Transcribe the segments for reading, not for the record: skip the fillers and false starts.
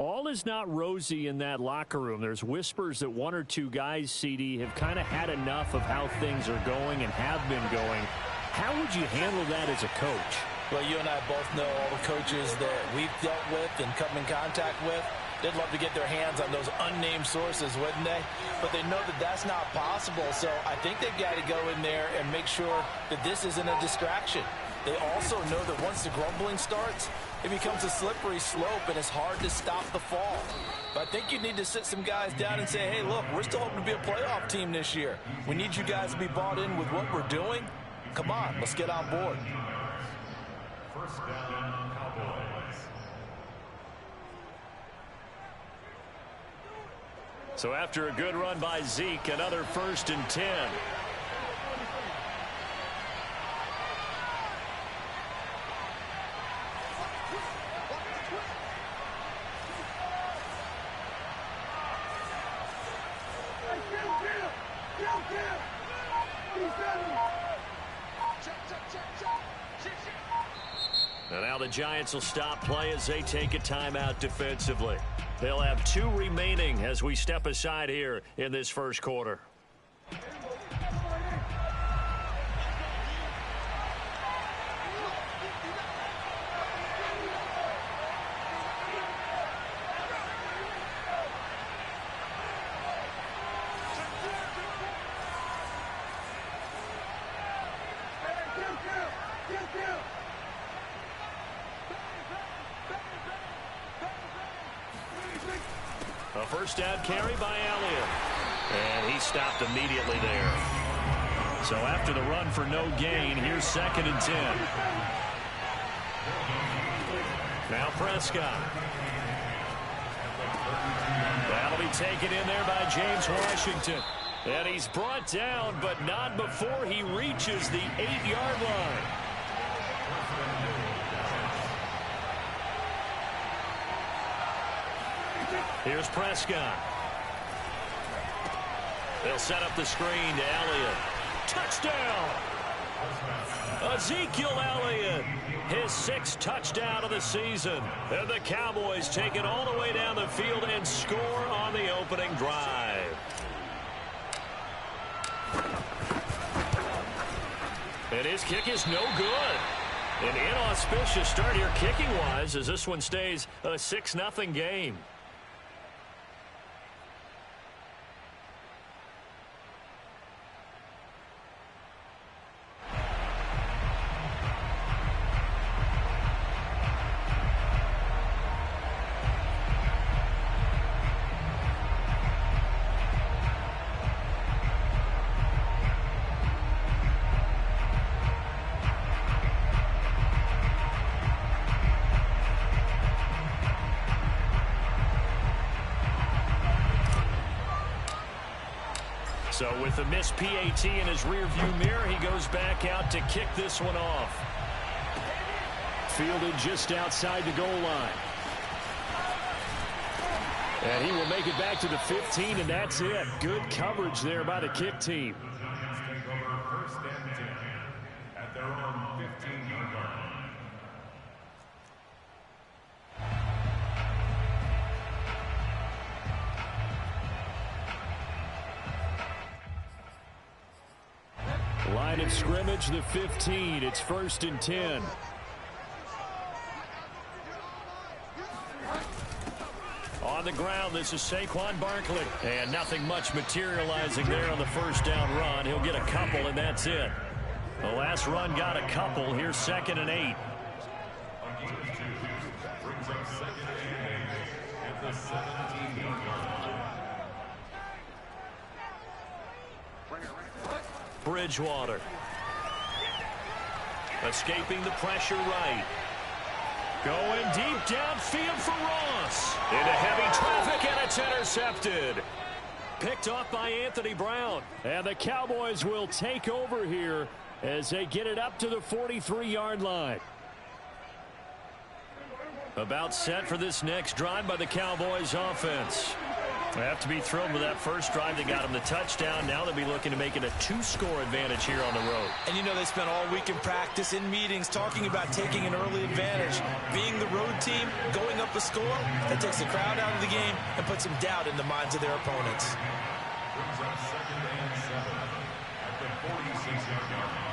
All is not rosy in that locker room. There's whispers that one or two guys, CD, have kind of had enough of how things are going and have been going. How would you handle that as a coach? Well, you and I both know all the coaches that we've dealt with and come in contact with. They'd love to get their hands on those unnamed sources, wouldn't they? But they know that that's not possible, so I think they've got to go in there and make sure that this isn't a distraction. They also know that once the grumbling starts, it becomes a slippery slope, and it's hard to stop the fall. But I think you need to sit some guys down and say, hey, look, we're still hoping to be a playoff team this year. We need you guys to be bought in with what we're doing. Come on, let's get on board. First down, Cowboys. So after a good run by Zeke, another 1st and 10. And now the Giants will stop play as they take a timeout defensively. They'll have 2 remaining as we step aside here in this first quarter. A first down carry by Elliott. And he stopped immediately there. So after the run for no gain, here's 2nd and 10. Now Prescott. That'll be taken in there by James Washington. And he's brought down, but not before he reaches the 8-yard line. Here's Prescott. They'll set up the screen to Elliott. Touchdown! Ezekiel Elliott, his 6th touchdown of the season. And the Cowboys take it all the way down the field and score on the opening drive. And his kick is no good. An inauspicious start here kicking-wise as this one stays a 6-0 game. So with the missed PAT in his rearview mirror, he goes back out to kick this one off. Fielded just outside the goal line. And he will make it back to the 15, and that's it. Good coverage there by the kick team. Giants take over 1st and 10 at their own 15-yard line. Line of scrimmage, the 15. It's 1st and 10. On the ground, this is Saquon Barkley. And nothing much materializing there on the first down run. He'll get a couple, and that's it. The last run got a couple. Here's 2nd and 8. Brings up 2nd and 8 at the 17-yard line. Bridgewater. Escaping the pressure right. Going deep downfield for Ross. Into heavy traffic, and it's intercepted. Picked off by Anthony Brown. And the Cowboys will take over here as they get it up to the 43-yard line. About set for this next drive by the Cowboys offense. They have to be thrilled with that first drive that got them the touchdown. Now they'll be looking to make it a 2-score advantage here on the road. And you know they spent all week in practice, in meetings, talking about taking an early advantage. Being the road team, going up a score, that takes the crowd out of the game and puts some doubt in the minds of their opponents. Brings up 2nd and 7 at the 46-yard line.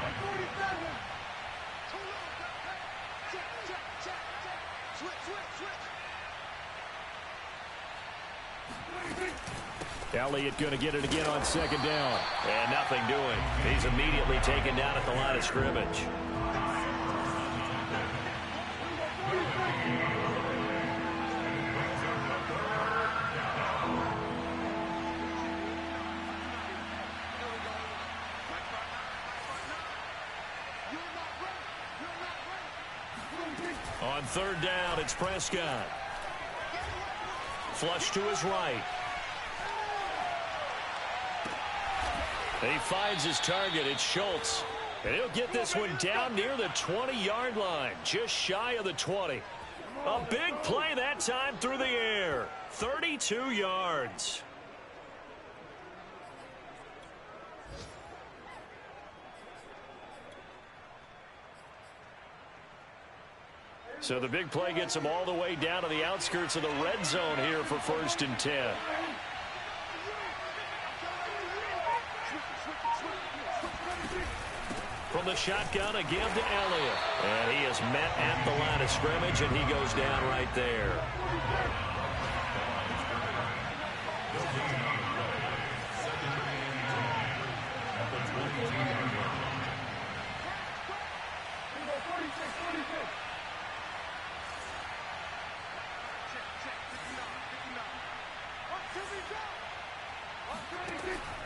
Elliott going to get it again on 2nd down. And nothing doing. He's immediately taken down at the line of scrimmage. On 3rd down, it's Prescott. Flush to his right. And he finds his target. It's Schultz. And he'll get this one down near the 20-yard line, just shy of the 20. A big play that time through the air. 32 yards. So the big play gets him all the way down to the outskirts of the red zone here for 1st and 10. From the shotgun, a give to Elliott. And he is met at the line of scrimmage, and he goes down right there.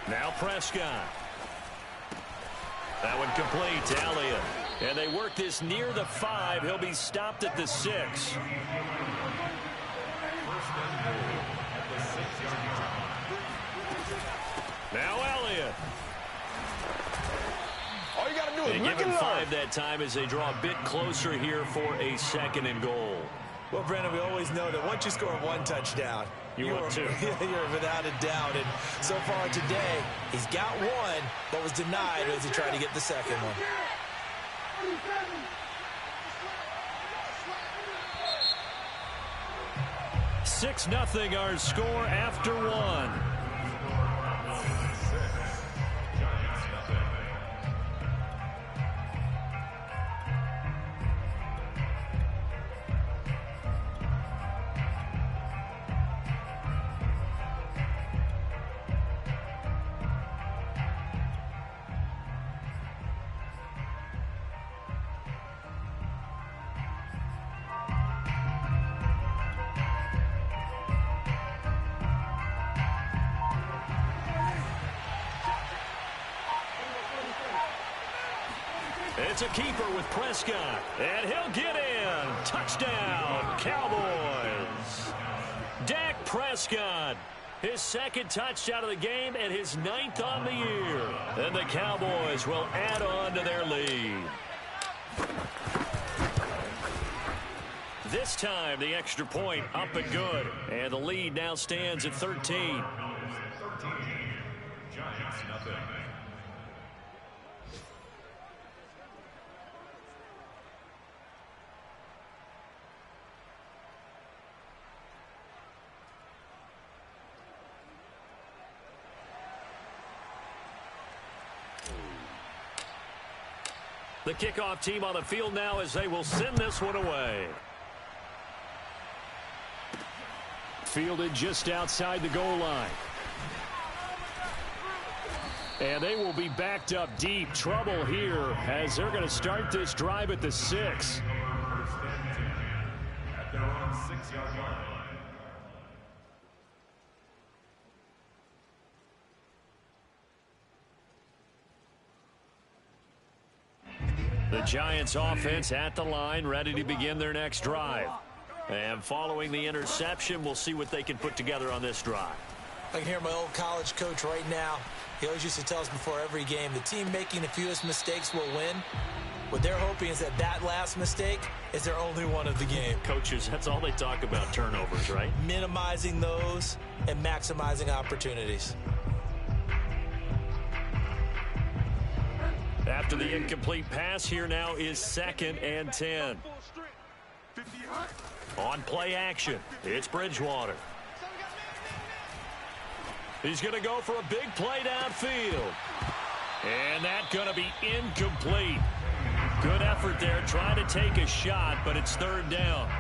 Now Prescott. That one complete to Elliott. And they work this near the 5. He'll be stopped at the 6. Now Elliott. All you got to do is they give him 5 that time as they draw a bit closer here for a 2nd and goal. Well, Brandon, we always know that once you score 1 touchdown, you want 2. You're without a doubt. And so far today, he's got 1, but was denied as he tried to get the 2nd one. Six nothing our score after 1. It's a keeper with Prescott, and he'll get in. Touchdown, Cowboys. Dak Prescott, his 2nd touchdown of the game and his 9th on the year. And the Cowboys will add on to their lead. This time, the extra point up and good. And the lead now stands at 13. 13. Giants nothing. The kickoff team on the field now as they will send this one away. Fielded just outside the goal line. And they will be backed up deep. Trouble here as they're going to start this drive at the 6. First and 10 at their own 6-yard line. The Giants offense at the line, ready to begin their next drive. And following the interception, we'll see what they can put together on this drive. I can hear my old college coach right now. He always used to tell us before every game, the team making the fewest mistakes will win. What they're hoping is that that last mistake is their only one of the game. Coaches, that's all they talk about, turnovers, right? Minimizing those and maximizing opportunities. After the incomplete pass, here now is 2nd and 10. On play action, it's Bridgewater. He's going to go for a big play downfield. And that's going to be incomplete. Good effort there, trying to take a shot, but it's 3rd down.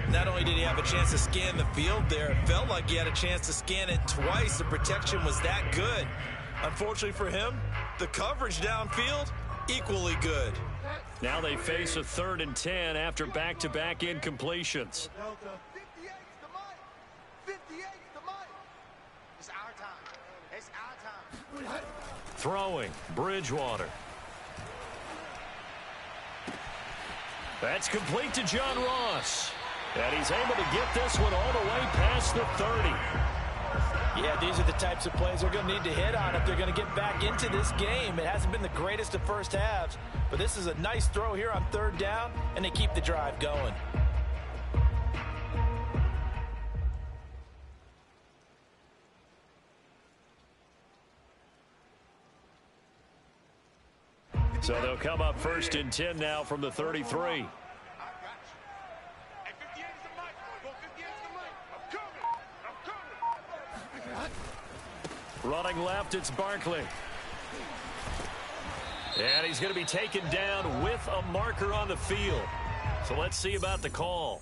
Not only did he have a chance to scan the field there, it felt like he had a chance to scan it twice. The protection was that good. Unfortunately for him, the coverage downfield, equally good. Now they face a 3rd and 10 after back-to-back incompletions. Throwing, Bridgewater. That's complete to John Ross. And he's able to get this one all the way past the 30. Yeah, these are the types of plays they're going to need to hit on if they're going to get back into this game. It hasn't been the greatest of first halves, but this is a nice throw here on 3rd down, and they keep the drive going. So they'll come up 1st and 10 now from the 33. Running left, it's Barkley. And he's going to be taken down with a marker on the field. So let's see about the call.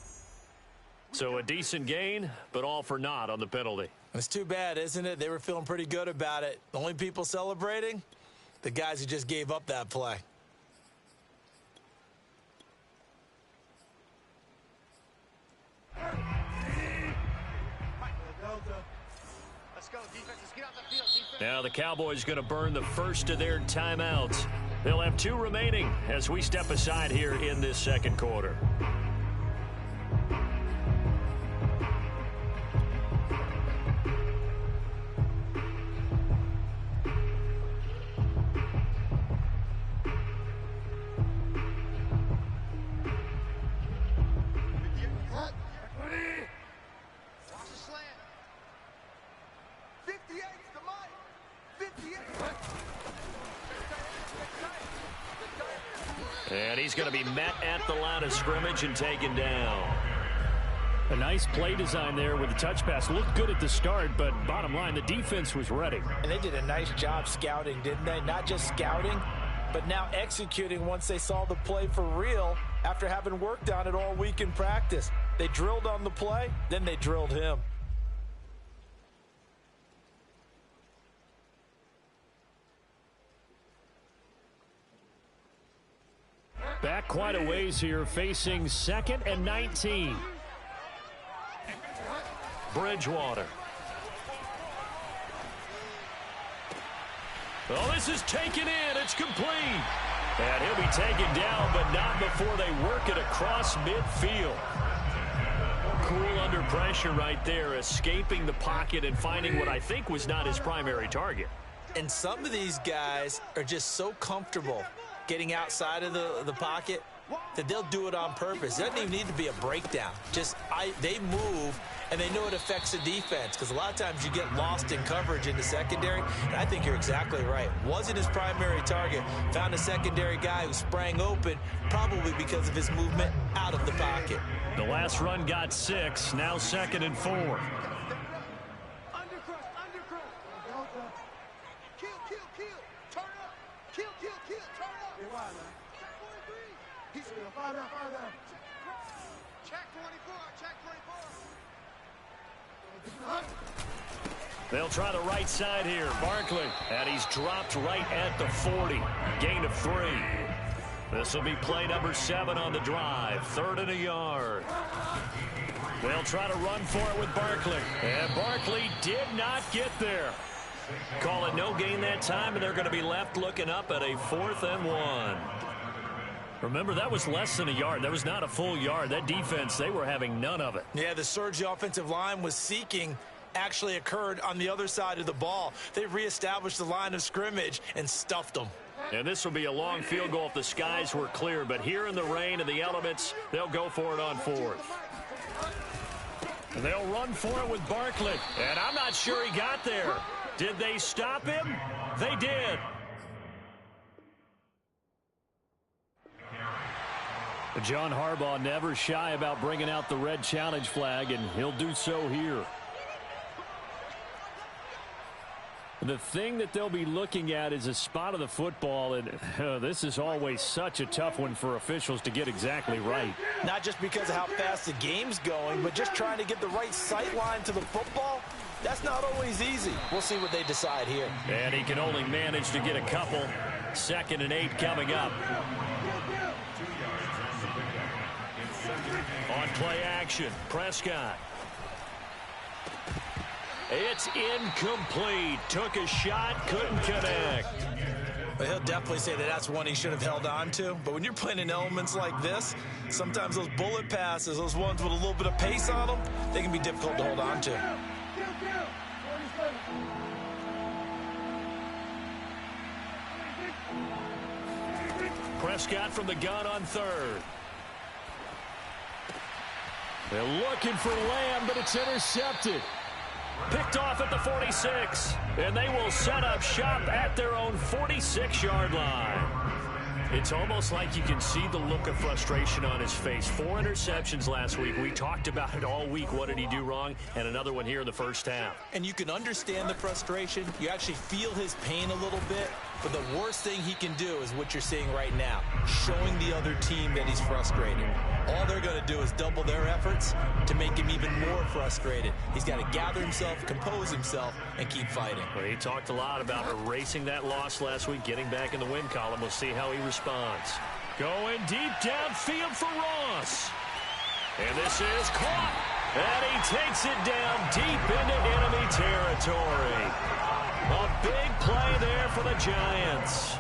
So a decent gain, but all for naught on the penalty. It's too bad, isn't it? They were feeling pretty good about it. The only people celebrating? The guys who just gave up that play. Now the Cowboys going to burn the first of their timeouts. They'll have 2 remaining as we step aside here in this 2nd quarter. And he's going to be met at the line of scrimmage and taken down. A nice play design there with the touch pass. Looked good at the start, but bottom line, the defense was ready. And they did a nice job scouting, didn't they? Not just scouting, but now executing once they saw the play for real after having worked on it all week in practice. They drilled on the play, then they drilled him. Back quite a ways here, facing 2nd and 19. Bridgewater. Oh, this is taken in. It's complete. And he'll be taken down, but not before they work it across midfield. Cool under pressure right there, escaping the pocket and finding what I think was not his primary target. And some of these guys are just so comfortable getting outside of the pocket that they'll do it on purpose. It doesn't even need to be a breakdown. They move, and they know it affects the defense, because a lot of times you get lost in coverage in the secondary, and I think you're exactly right. Wasn't his primary target. Found a secondary guy who sprang open, probably because of his movement out of the pocket. The last run got 6, now 2nd and 4. They'll try the right side here. Barkley. And he's dropped right at the 40. Gain of 3. This will be play number 7 on the drive. 3rd and a yard. They'll try to run for it with Barkley. And Barkley did not get there. Call it no gain that time, and they're going to be left looking up at a 4th and 1. Remember, that was less than a yard. That was not a full yard. That defense, they were having none of it. Yeah, the surge the offensive line was seeking actually occurred on the other side of the ball. They reestablished the line of scrimmage and stuffed them. And this will be a long field goal if the skies were clear. But here in the rain and the elements, they'll go for it on fourth. And they'll run for it with Barkley. And I'm not sure he got there. Did they stop him? They did. John Harbaugh never shy about bringing out the red challenge flag, and he'll do so here. The thing that they'll be looking at is a spot of the football, and this is always such a tough one for officials to get exactly right. Not just because of how fast the game's going, but just trying to get the right sight line to the football. That's not always easy. We'll see what they decide here. And he can only manage to get a couple. 2nd and 8 coming up. On play action, Prescott. It's incomplete. Took a shot, couldn't connect. But he'll definitely say that that's one he should have held on to. But when you're playing in elements like this, sometimes those bullet passes, those ones with a little bit of pace on them, they can be difficult to hold on to. Prescott from the gun on 3rd. They're looking for Lamb, but it's intercepted. Picked off at the 46. And they will set up shop at their own 46-yard line. It's almost like you can see the look of frustration on his face. 4 interceptions last week. We talked about it all week. What did he do wrong? And another one here in the first half. And you can understand the frustration. You actually feel his pain a little bit. But the worst thing he can do is what you're seeing right now, showing the other team that he's frustrated. All they're going to do is double their efforts to make him even more frustrated. He's got to gather himself, compose himself, and keep fighting. Well, he talked a lot about erasing that loss last week, getting back in the win column. We'll see how he responds. Going deep downfield for Ross. And this is caught. And he takes it down deep into enemy territory. A big play there for the Giants.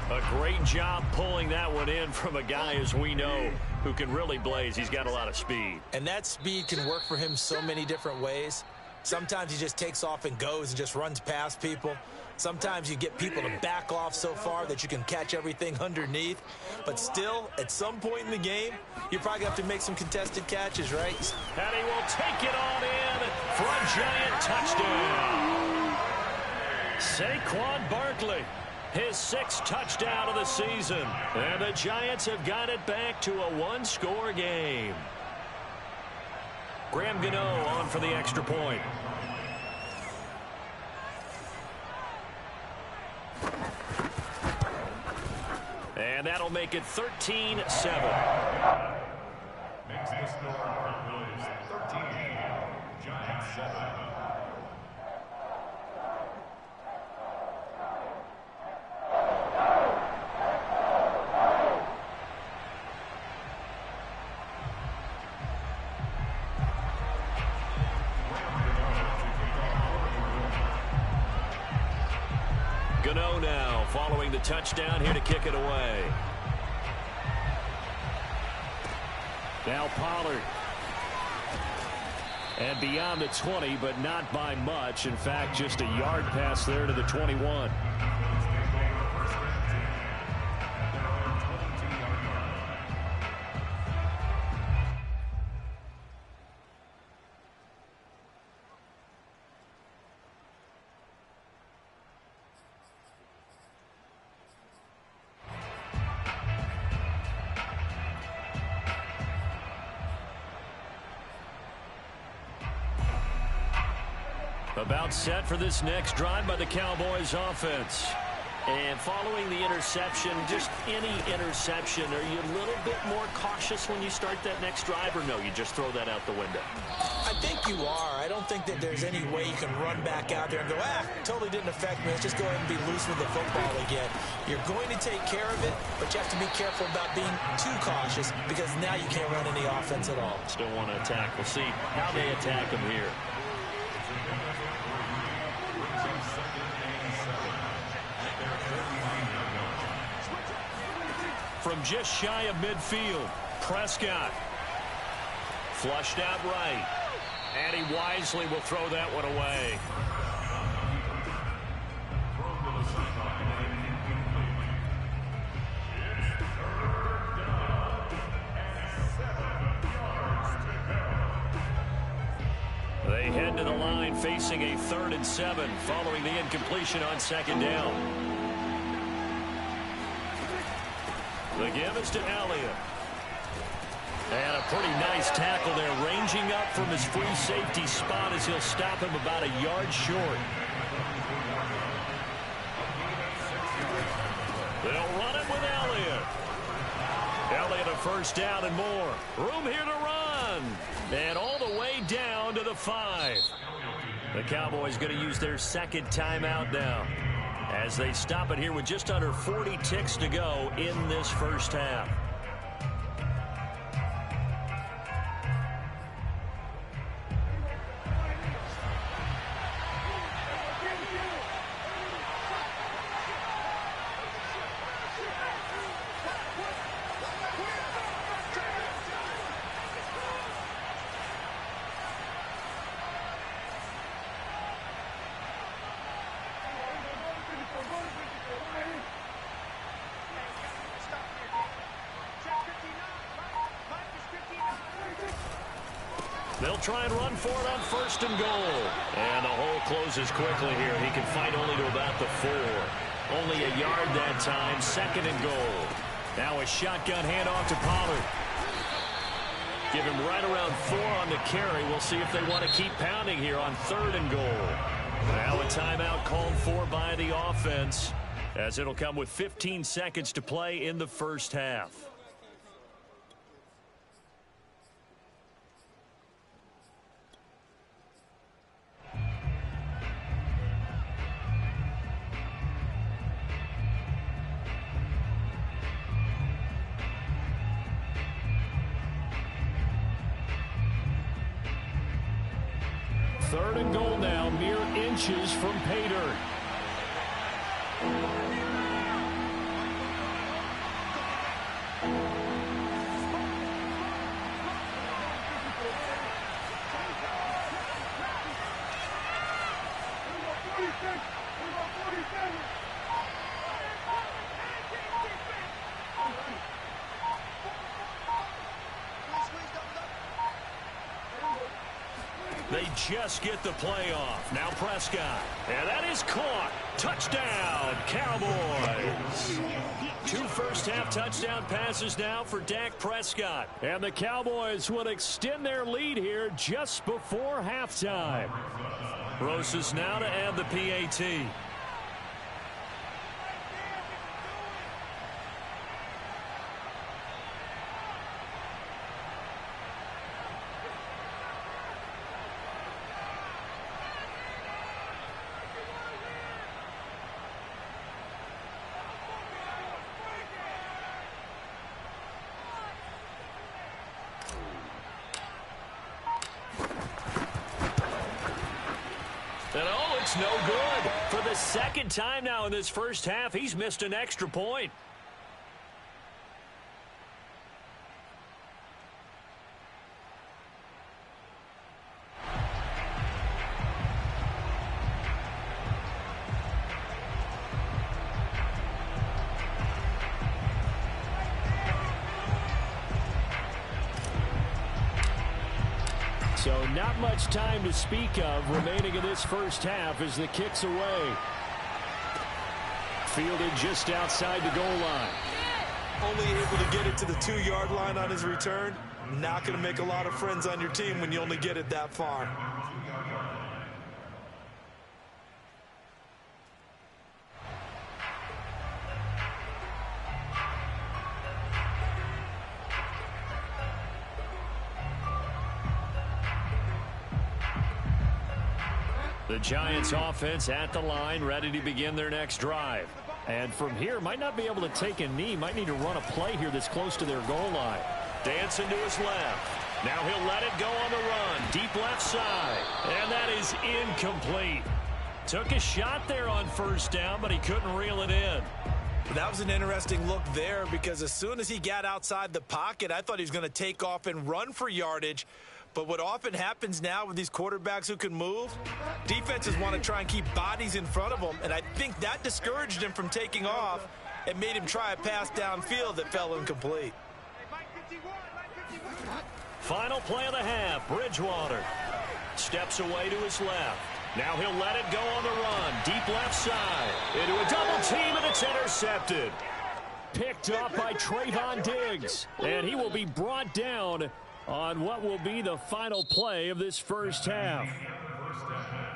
A great job pulling that one in from a guy, as we know, who can really blaze. He's got a lot of speed. And that speed can work for him so many different ways. Sometimes he just takes off and goes and just runs past people. Sometimes you get people to back off so far that you can catch everything underneath. But still, at some point in the game, you're probably going to have to make some contested catches, right? And he will take it on in for a Giant touchdown. Saquon Barkley, his 6th touchdown of the season. And the Giants have got it back to a 1-score game. Graham Gano on for the extra point. And that'll make it 13-7. Makes the score Cowboys 13, Giants 7. Gano now following the touchdown, here to kick it away. Now Pollard. And beyond the 20, but not by much. In fact, just a yard pass there to the 21. About set for this next drive by the Cowboys offense. And following the interception, just any interception, are you a little bit more cautious when you start that next drive, or no, you just throw that out the window? I think you are. I don't think that there's any way you can run back out there and go, totally didn't affect me. Let's just go ahead and be loose with the football again. You're going to take care of it, but you have to be careful about being too cautious because now you can't run any offense at all. Still want to attack. We'll see how they attack him here. From just shy of midfield, Prescott flushed out right, and he wisely will throw that one away. head to the line facing a 3rd and 7 following the incompletion on 2nd down. The give is to Elliott. And a pretty nice tackle there, ranging up from his free safety spot as he'll stop him about a yard short. They'll run it with Elliott. Elliott a 1st down and more. Room here to run. And all the way down to the 5. The Cowboys going to use their 2nd timeout now as they stop it here with just under 40 ticks to go in this 1st half. They'll try and run for it on 1st and goal. And the hole closes quickly here. He can fight only to about the 4. Only a yard that time. 2nd and goal. Now a shotgun handoff to Pollard. Give him right around 4 on the carry. We'll see if they want to keep pounding here on 3rd and goal. Now a timeout called for by the offense, as it'll come with 15 seconds to play in the 1st half. Third and goal now, mere inches from pay dirt. They just get the play off. Now Prescott. And that is caught. Touchdown, Cowboys. 2 first-half touchdown passes now for Dak Prescott. And the Cowboys will extend their lead here just before halftime. Rosas now to add the PAT. And oh, it's no good. For the 2nd time now in this 1st half, he's missed an extra point. So not much time to speak of remaining in this 1st half as the kick's away. Fielded just outside the goal line. Only able to get it to the 2-yard line on his return. Not going to make a lot of friends on your team when you only get it that far. The Giants offense at the line, ready to begin their next drive. And from here, might not be able to take a knee. Might need to run a play here that's close to their goal line. Dancing to his left. Now he'll let it go on the run. Deep left side. And that is incomplete. Took a shot there on 1st down, but he couldn't reel it in. That was an interesting look there because as soon as he got outside the pocket, I thought he was going to take off and run for yardage. But what often happens now with these quarterbacks who can move, defenses want to try and keep bodies in front of them, and I think that discouraged him from taking off and made him try a pass downfield that fell incomplete. Final play of the half, Bridgewater. Steps away to his left. Now he'll let it go on the run. Deep left side. Into a double team, and it's intercepted. Picked up by Trayvon Diggs. And he will be brought down on what will be the final play of this first half.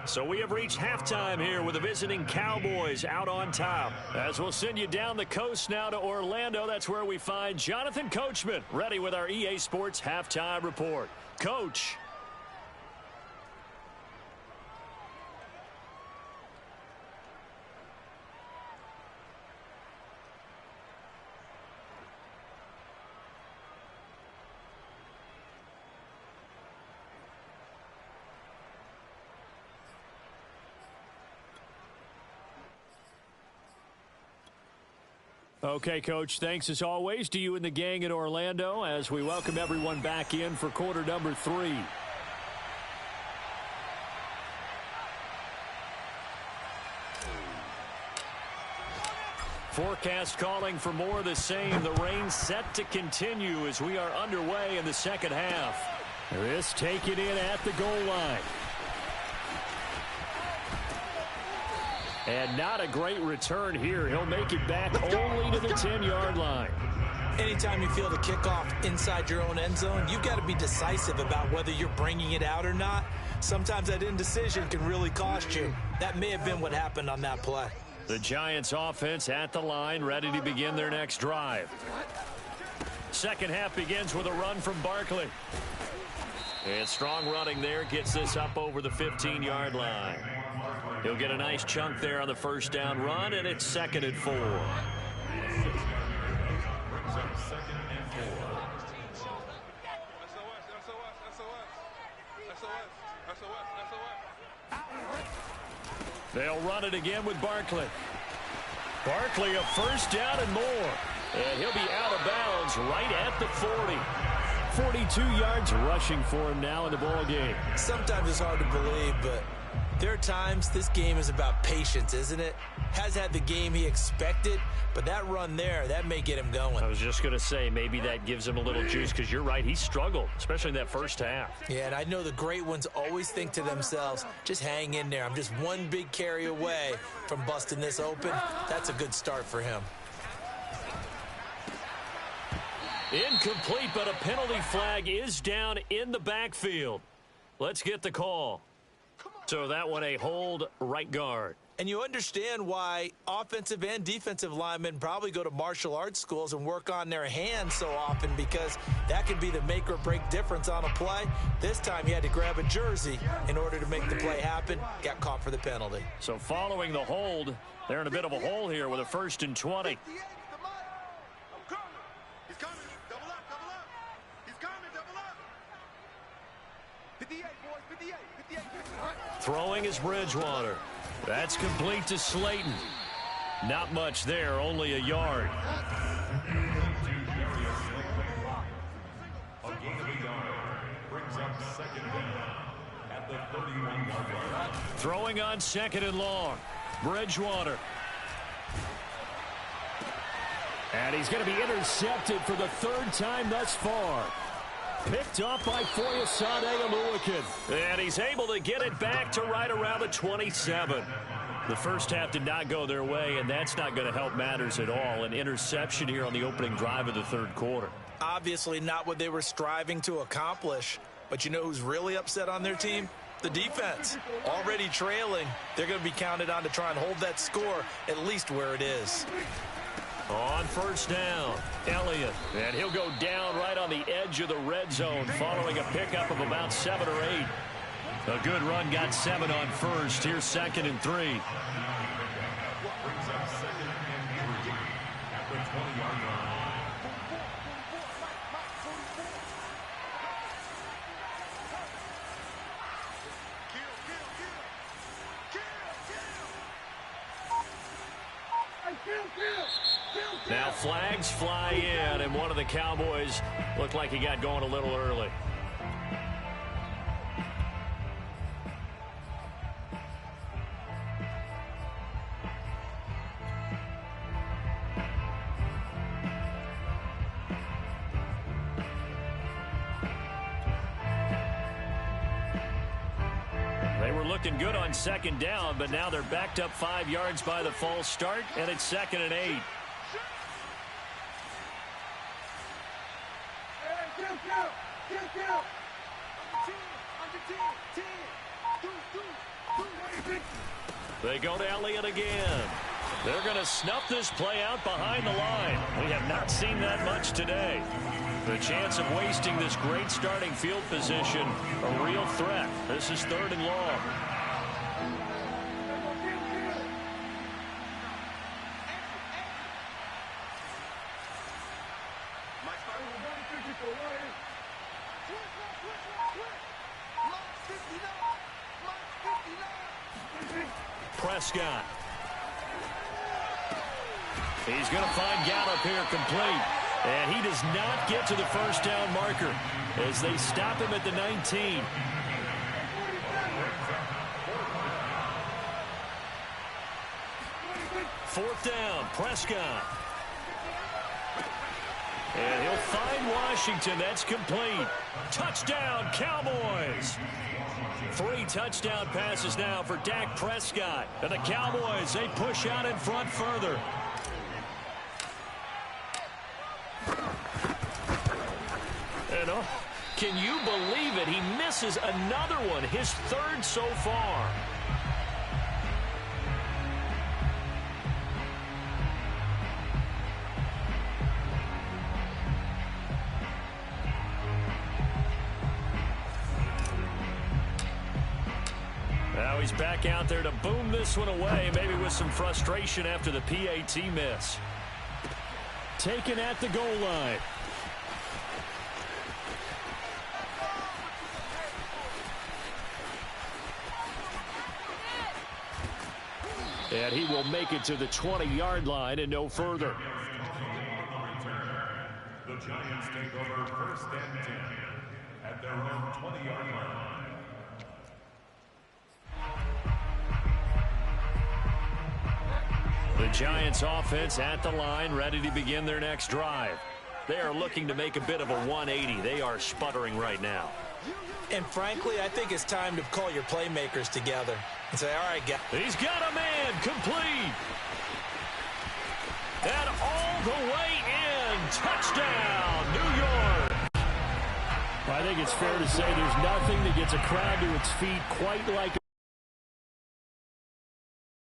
So we have reached halftime here with the visiting Cowboys out on top. As we'll send you down the coast now to Orlando, that's where we find Jonathan Coachman ready with our EA Sports halftime report. Coach. Okay, Coach, thanks as always to you and the gang in Orlando as we welcome everyone back in for quarter number 3. Forecast calling for more of the same. The rain set to continue as we are underway in the second half. This taken in at the goal line. And not a great return here. He'll make it back only to the 10-yard line. Anytime you feel the kickoff inside your own end zone, you've got to be decisive about whether you're bringing it out or not. Sometimes that indecision can really cost you. That may have been what happened on that play. The Giants offense at the line, ready to begin their next drive. Second half begins with a run from Barkley. And strong running there gets this up over the 15-yard line. He'll get a nice chunk there on the first down run, and it's 2nd and 4. They'll run it again with Barkley. Barkley a first down and more. And he'll be out of bounds right at the 40. 42 yards rushing for him now in the ball game. Sometimes it's hard to believe, but there are times this game is about patience, isn't it? Has had the game he expected, but that run there, that may get him going. I was just going to say, maybe that gives him a little juice because you're right, he struggled, especially in that first half. Yeah, and I know the great ones always think to themselves, just hang in there. I'm just one big carry away from busting this open. That's a good start for him. Incomplete, but a penalty flag is down in the backfield. Let's get the call. So that one a hold right guard. And you understand why offensive and defensive linemen probably go to martial arts schools and work on their hands so often, because that can be the make or break difference on a play. This time he had to grab a jersey in order to make the play happen. Got caught for the penalty. So following the hold, they're in a bit of a hole here with a 1st and 20. Throwing is Bridgewater. That's complete to Slayton. Not much there, only a yard. Throwing on 2nd and long. Bridgewater. And he's going to be intercepted for the 3rd time thus far. Picked up by Foyesade Oluwakin. And he's able to get it back to right around the 27. The first half did not go their way, and that's not going to help matters at all. An interception here on the opening drive of the 3rd quarter. Obviously not what they were striving to accomplish. But you know who's really upset on their team? The defense. Already trailing. They're going to be counted on to try and hold that score at least where it is. On first down, Elliott, and he'll go down right on the edge of the red zone following a pickup of about 7 or 8. A good run got 7 on first. Here's 2nd and 3. Now flags fly in, and one of the Cowboys looked like he got going a little early. were looking good on second down, but now they're backed up 5 yards by the false start, and it's 2nd and 8. They go to Elliott again. They're going to snuff this play out behind the line. We have not seen that much today. The chance of wasting this great starting field position, a real threat. This is 3rd and long. Prescott. He's going to find Gallup here complete. And he does not get to the first down marker as they stop him at the 19. Fourth down, Prescott. And he'll find Washington. That's complete. Touchdown, Cowboys. 3 touchdown passes now for Dak Prescott. And the Cowboys, they push out in front further. And can you believe it? He misses another one, his 3rd so far. Now he's back out there to boom this one away, maybe with some frustration after the PAT miss. Taken at the goal line. And he will make it to the 20-yard line and no further. The Giants take over 1st and 10 at their own 20-yard line. The Giants offense at the line, ready to begin their next drive. They are looking to make a bit of a 180. They are sputtering right now. And frankly, I think it's time to call your playmakers together and say, all right, guys. He's got a man complete. And all the way in. Touchdown, New York. I think it's fair to say there's nothing that gets a crowd to its feet quite like